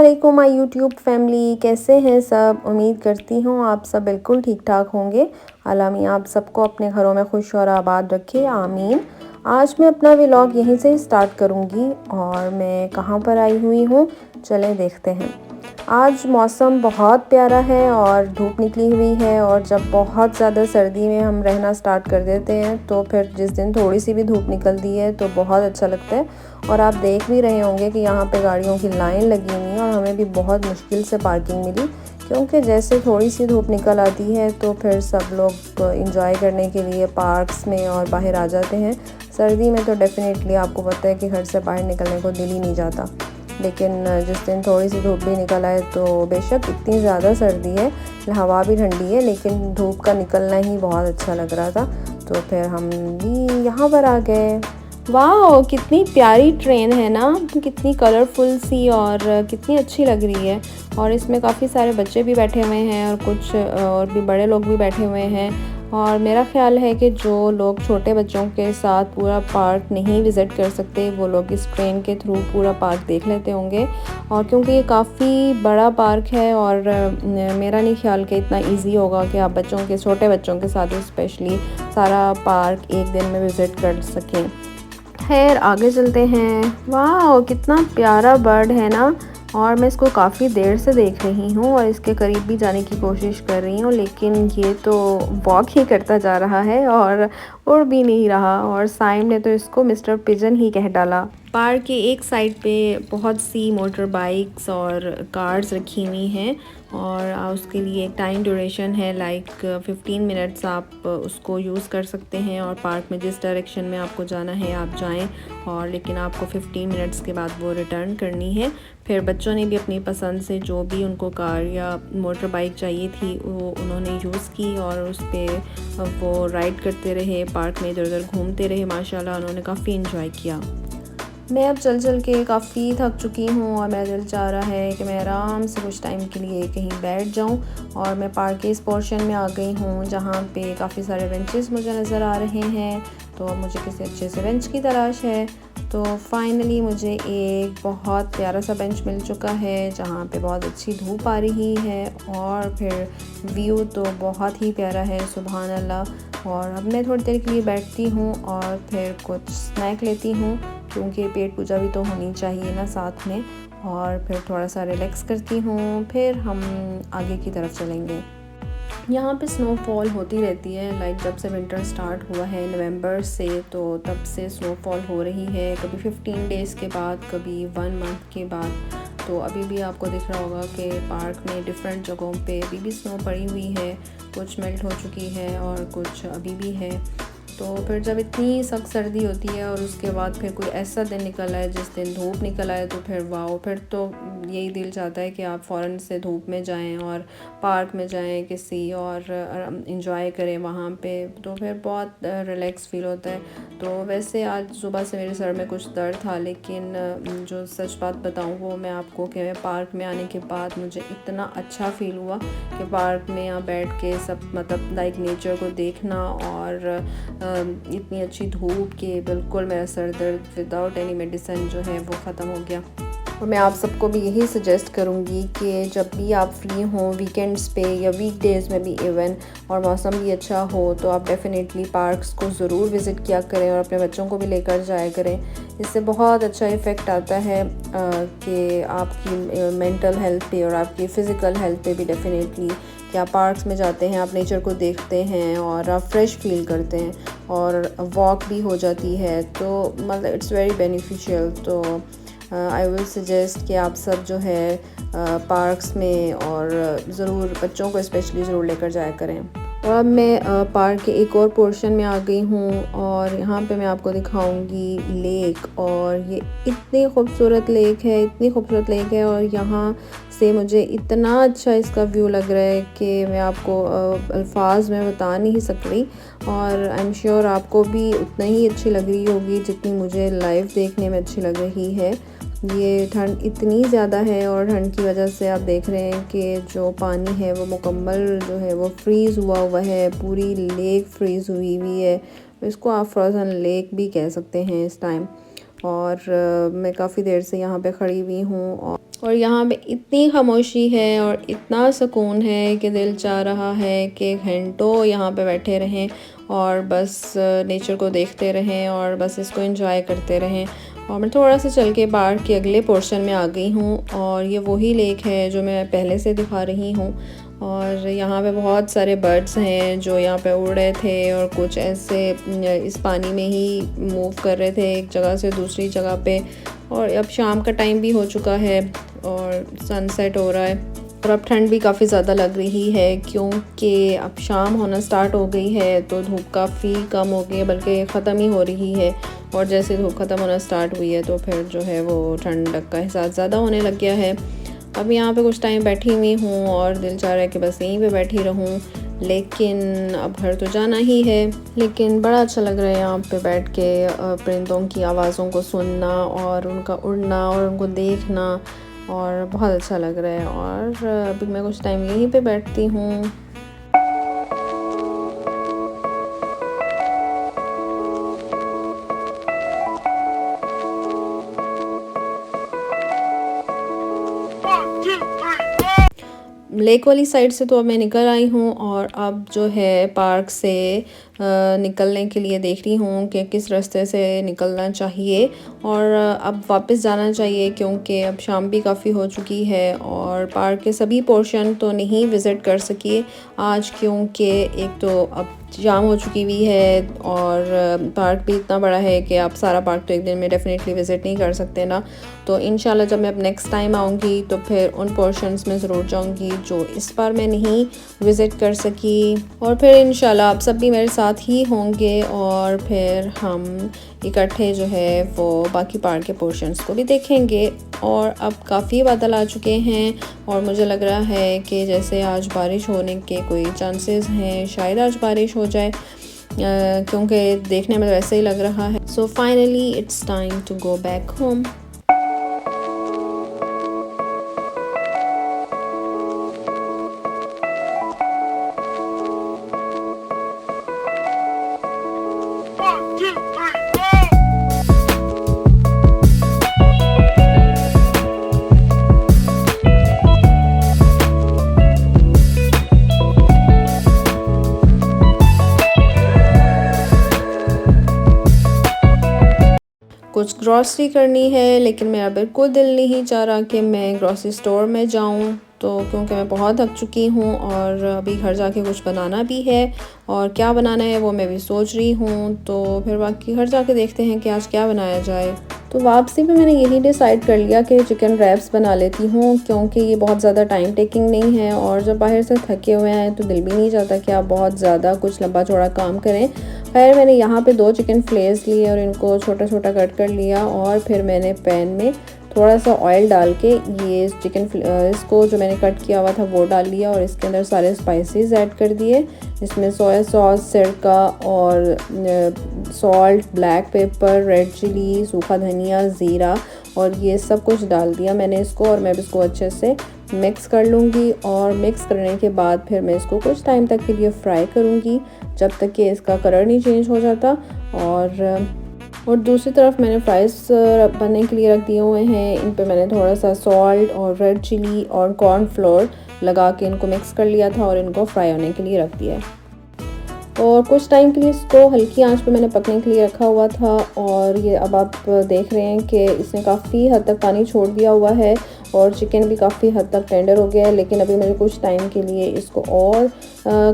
वालेकुम my YouTube family, कैसे हैं सब। उम्मीद करती हूँ आप सब बिल्कुल ठीक ठाक होंगे। अल्लाह मियां आप सबको अपने घरों में खुश और आबाद रखे, आमीन। आज मैं अपना व्लॉग यहीं से स्टार्ट करूँगी और मैं कहाँ पर आई हुई हूँ, चलें देखते हैं। आज मौसम बहुत प्यारा है और धूप निकली हुई है, और जब बहुत ज़्यादा सर्दी में हम रहना स्टार्ट कर देते हैं तो फिर जिस दिन थोड़ी सी भी धूप निकलती है तो बहुत अच्छा लगता है। और आप देख भी रहे होंगे कि यहाँ पे गाड़ियों की लाइन लगी हुई है और हमें भी बहुत मुश्किल से पार्किंग मिली, क्योंकि जैसे थोड़ी सी धूप निकल आती है तो फिर सब लोग इंजॉय करने के लिए पार्क्स में और बाहर आ जाते हैं। सर्दी में तो डेफिनेटली आपको पता है कि घर से बाहर निकलने को दिल ही नहीं जाता, लेकिन जिस दिन थोड़ी सी धूप भी निकल आए तो बेशक इतनी ज़्यादा सर्दी है, हवा भी ठंडी है, लेकिन धूप का निकलना ही बहुत अच्छा लग रहा था। तो फिर हम भी यहाँ पर आ गए। वाह, कितनी प्यारी ट्रेन है ना, कितनी कलरफुल सी और कितनी अच्छी लग रही है। और इसमें काफ़ी सारे बच्चे भी बैठे हुए हैं और कुछ और भी बड़े लोग भी बैठे हुए हैं। और मेरा ख्याल है कि जो लोग छोटे बच्चों के साथ पूरा पार्क नहीं विज़िट कर सकते, वो लोग इस ट्रेन के थ्रू पूरा पार्क देख लेते होंगे। और क्योंकि ये काफ़ी बड़ा पार्क है और मेरा नहीं ख्याल कि इतना इजी होगा कि आप छोटे बच्चों के साथ स्पेशली सारा पार्क एक दिन में विज़िट कर सकें। खैर आगे चलते हैं। वाह, कितना प्यारा बर्ड है ना, और मैं इसको काफ़ी देर से देख रही हूँ और इसके करीब भी जाने की कोशिश कर रही हूँ, लेकिन ये तो वॉक ही करता जा रहा है और उड़ भी नहीं रहा। और साइम ने तो इसको मिस्टर पिजन ही कह डाला। पार्क के एक साइड पे बहुत सी मोटर बाइक्स और कार्स रखी हुई हैं और उसके लिए एक टाइम ड्यूरेशन है, लाइक 15 मिनट्स आप उसको यूज़ कर सकते हैं। और पार्क में जिस डायरेक्शन में आपको जाना है आप जाएं, और लेकिन आपको 15 मिनट्स के बाद वो रिटर्न करनी है। फिर बच्चों ने भी अपनी पसंद से जो भी उनको कार या मोटर बाइक चाहिए थी वो उन्होंने यूज़ की और उस पर वो राइड करते रहे, पार्क में इधर उधर घूमते रहे। माशाल्लाह उन्होंने काफ़ी इन्जॉय किया। मैं अब चल के काफ़ी थक चुकी हूँ और मेरा दिल चाह रहा है कि मैं आराम से कुछ टाइम के लिए कहीं बैठ जाऊँ। और मैं पार्क के इस पोर्शन में आ गई हूँ जहाँ पे काफ़ी सारे बेंचेस मुझे नज़र आ रहे हैं। तो मुझे किसी अच्छे से बेंच की तलाश है। तो फाइनली मुझे एक बहुत प्यारा सा बेंच मिल चुका है जहाँ पे बहुत अच्छी धूप आ रही है और फिर व्यू तो बहुत ही प्यारा है, सुभान अल्लाह। और अब मैं थोड़ी देर के लिए बैठती हूँ और फिर कुछ स्नैक लेती हूँ, क्योंकि पेट पूजा भी तो होनी चाहिए ना साथ में। और फिर थोड़ा सा रिलैक्स करती हूँ, फिर हम आगे की तरफ चलेंगे। यहाँ पे स्नोफॉल होती रहती है, लाइक जब से विंटर स्टार्ट हुआ है नवंबर से, तो तब से स्नोफॉल हो रही है, कभी 15 डेज़ के बाद, कभी 1 मंथ के बाद। तो अभी भी आपको दिख रहा होगा कि पार्क में डिफरेंट जगहों पे अभी भी स्नो पड़ी हुई है, कुछ मेल्ट हो चुकी है और कुछ अभी भी है। तो फिर जब इतनी सख्त सर्दी होती है और उसके बाद फिर कोई ऐसा दिन निकल आए जिस दिन धूप निकल आए, तो फिर वाओ, फिर तो यही दिल चाहता है कि आप फ़ौरन से धूप में जाएं और पार्क में जाएं किसी और इंजॉय करें वहाँ पे। तो फिर बहुत रिलैक्स फील होता है। तो वैसे आज सुबह से मेरे सर में कुछ दर्द था, लेकिन जो सच बात बताऊँ वो मैं आपको कि मैं पार्क में आने के बाद मुझे इतना अच्छा फ़ील हुआ कि पार्क में यहाँ बैठ के सब मतलब लाइक नेचर को देखना और इतनी अच्छी धूप के बिल्कुल मेरा सर दर्द विदाउट एनी मेडिसिन जो है वो ख़त्म हो गया। और मैं आप सबको भी यही सजेस्ट करूँगी कि जब भी आप फ्री हों वीकेंड्स पे या वीकडेज़ में भी इवन, और मौसम भी अच्छा हो, तो आप डेफ़िनेटली पार्क्स को ज़रूर विज़िट किया करें और अपने बच्चों को भी लेकर जाया करें। इससे बहुत अच्छा इफ़ेक्ट आता है कि आपकी मेंटल हेल्थ पे और आपकी फ़िज़िकल हेल्थ पे भी डेफ़िनेटली। कि आप पार्क्स में जाते हैं, आप नेचर को देखते हैं और आप फ्रेश फील करते हैं और वॉक भी हो जाती है, तो मतलब इट्स वेरी बेनिफिशियल। तो आई विल सजेस्ट कि आप सब जो है पार्क्स में और ज़रूर बच्चों को स्पेशली ज़रूर लेकर जाया करें। और अब मैं पार्क के एक और पोर्शन में आ गई हूँ और यहाँ पे मैं आपको दिखाऊंगी लेक। और ये इतनी खूबसूरत लेक है, इतनी खूबसूरत लेक है, और यहाँ से मुझे इतना अच्छा इसका व्यू लग रहा है कि मैं आपको अल्फाज में बता नहीं सक रही। और आई एम श्योर आपको भी उतना ही अच्छी लग रही होगी जितनी मुझे लाइव देखने में अच्छी लग रही है। ये ठंड इतनी ज़्यादा है और ठंड की वजह से आप देख रहे हैं कि जो पानी है वो मुकम्मल जो है वो फ्रीज़ हुआ है, पूरी लेक फ्रीज़ हुई हुई है। इसको आप फ्रोज़न लेक भी कह सकते हैं इस टाइम। और मैं काफ़ी देर से यहाँ पे खड़ी हुई हूँ और यहाँ पे इतनी खामोशी है और इतना सुकून है कि दिल चाह रहा है कि घंटों यहाँ पे बैठे रहें और बस नेचर को देखते रहें और बस इसको एंजॉय करते रहें। और मैं थोड़ा सा चल के पार्क के अगले पोर्शन में आ गई हूँ और ये वही लेक है जो मैं पहले से दिखा रही हूँ। और यहाँ पे बहुत सारे बर्ड्स हैं जो यहाँ पे उड़ रहे थे और कुछ ऐसे इस पानी में ही मूव कर रहे थे एक जगह से दूसरी जगह पे। और अब शाम का टाइम भी हो चुका है और सनसेट हो रहा है और अब ठंड भी काफ़ी ज़्यादा लग रही है क्योंकि अब शाम होना स्टार्ट हो गई है तो धूप काफ़ी कम हो गई है, बल्कि ख़त्म ही हो रही है। और जैसे धूप ख़त्म होना स्टार्ट हुई है तो फिर जो है वो ठंडक का एहसास ज़्यादा होने लग गया है। अब यहाँ पे कुछ टाइम बैठी हुई हूँ और दिल चाह रहा है कि बस यहीं पे बैठी रहूँ, लेकिन अब घर तो जाना ही है। लेकिन बड़ा अच्छा लग रहा है यहाँ पे बैठ के परिंदों की आवाज़ों को सुनना और उनका उड़ना और उनको देखना, और बहुत अच्छा लग रहा है। और अभी मैं कुछ टाइम यहीं पे बैठती हूँ। लेक वाली साइड से तो अब मैं निकल आई हूँ और अब जो है पार्क से निकलने के लिए देख रही हूँ कि किस रास्ते से निकलना चाहिए और अब वापस जाना चाहिए क्योंकि अब शाम भी काफ़ी हो चुकी है और पार्क के सभी पोर्शन तो नहीं विज़िट कर सकी आज क्योंकि एक तो अब जाम हो चुकी हुई है और पार्क भी इतना बड़ा है कि आप सारा पार्क तो एक दिन में डेफिनेटली विज़िट नहीं कर सकते ना। तो इंशाल्लाह जब मैं अब नेक्स्ट टाइम आऊँगी तो फिर उन पोर्शंस में ज़रूर जाऊँगी जो इस बार मैं नहीं विज़िट कर सकी। और फिर इंशाल्लाह आप सब भी मेरे साथ ही होंगे और फिर हम इकट्ठे जो है वो बाकी पार्क के पोर्शंस को भी देखेंगे। और अब काफ़ी बादल आ चुके हैं और मुझे लग रहा है कि जैसे आज बारिश होने के कोई चांसेस हैं, शायद आज बारिश हो जाए क्योंकि देखने में वैसे ही लग रहा है। So finally it's time to go back home. कुछ ग्रॉसरी करनी है लेकिन मेरा बिल्कुल दिल नहीं चाह रहा कि मैं ग्रॉसरी स्टोर में जाऊं, तो क्योंकि मैं बहुत थक चुकी हूं और अभी घर जाके कुछ बनाना भी है और क्या बनाना है वो मैं भी सोच रही हूं। तो फिर बाकी घर जाके देखते हैं कि आज क्या बनाया जाए। तो वापसी पे मैंने यही डिसाइड कर लिया कि चिकन रैप्स बना लेती हूँ क्योंकि ये बहुत ज़्यादा टाइम टेकिंग नहीं है और जब बाहर से थके हुए हैं तो दिल भी नहीं चाहता कि आप बहुत ज़्यादा कुछ लंबा चौड़ा काम करें। खैर मैंने यहाँ पे 2 चिकन फ्लेस लिए और इनको छोटा छोटा कट कर लिया और फिर मैंने पैन में थोड़ा सा ऑयल डाल के ये इसको जो मैंने कट किया हुआ था वो डाल लिया और इसके अंदर सारे स्पाइसेस ऐड कर दिए। इसमें सोया सॉस, सिरका और salt, black pepper, red chilli, सूखा धनिया, ज़ीरा और ये सब कुछ डाल दिया मैंने इसको। और मैं इसको अच्छे से मिक्स कर लूँगी और मिक्स करने के बाद फिर मैं इसको कुछ टाइम तक के लिए फ्राई करूँगी जब तक कि इसका कलर नहीं चेंज हो जाता। और दूसरी तरफ मैंने फ्राइज़ बनने के लिए रख दिए हुए हैं। इन पे मैंने थोड़ा सा सॉल्ट और रेड चिली और कॉर्न फ्लोर लगा के इनको मिक्स कर लिया था और इनको फ्राई होने के लिए रख दिया है। और कुछ टाइम के लिए इसको हल्की आंच पे मैंने पकने के लिए रखा हुआ था और ये अब आप देख रहे हैं कि इसने काफ़ी हद तक पानी छोड़ दिया हुआ है और चिकन भी काफ़ी हद तक टेंडर हो गया है। लेकिन अभी मैं कुछ टाइम के लिए इसको और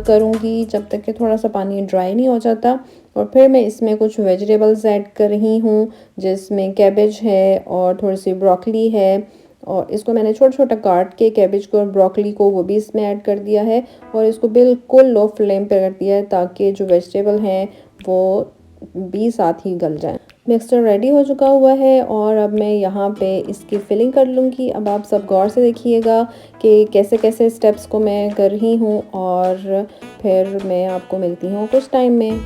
करूँगी जब तक कि थोड़ा सा पानी ड्राई नहीं हो जाता। और फिर मैं इसमें कुछ वेजिटेबल्स ऐड कर रही हूँ जिसमें कैबेज है और थोड़ी सी ब्रोकली है और इसको मैंने छोटा छोटा काट के कैबेज को और ब्रोकली को वो भी इसमें ऐड कर दिया है और इसको बिल्कुल लो फ्लेम पे कर दिया है ताकि जो वेजिटेबल हैं वो भी साथ ही गल जाएं। मिक्सचर रेडी हो चुका हुआ है और अब मैं यहाँ पे इसकी फिलिंग कर लूँगी। अब आप सब गौर से देखिएगा कि कैसे कैसे स्टेप्स को मैं कर रही हूँ और फिर मैं आपको मिलती हूँ कुछ टाइम में।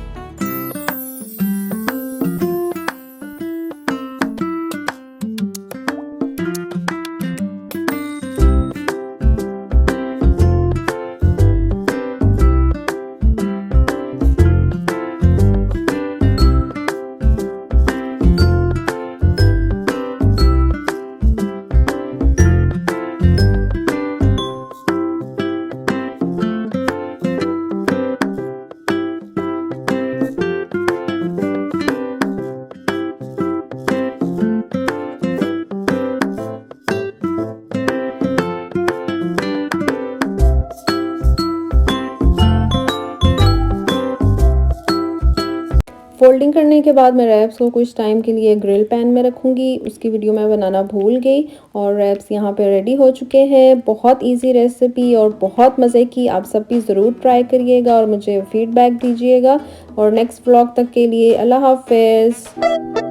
फोल्डिंग करने के बाद मैं रैप्स को कुछ टाइम के लिए ग्रिल पैन में रखूँगी, उसकी वीडियो मैं बनाना भूल गई। और रैप्स यहाँ पे रेडी हो चुके हैं। बहुत इजी रेसिपी और बहुत मज़े की, आप सब भी ज़रूर ट्राई करिएगा और मुझे फीडबैक दीजिएगा। और नेक्स्ट व्लॉग तक के लिए अल्लाह हाफ़िज़।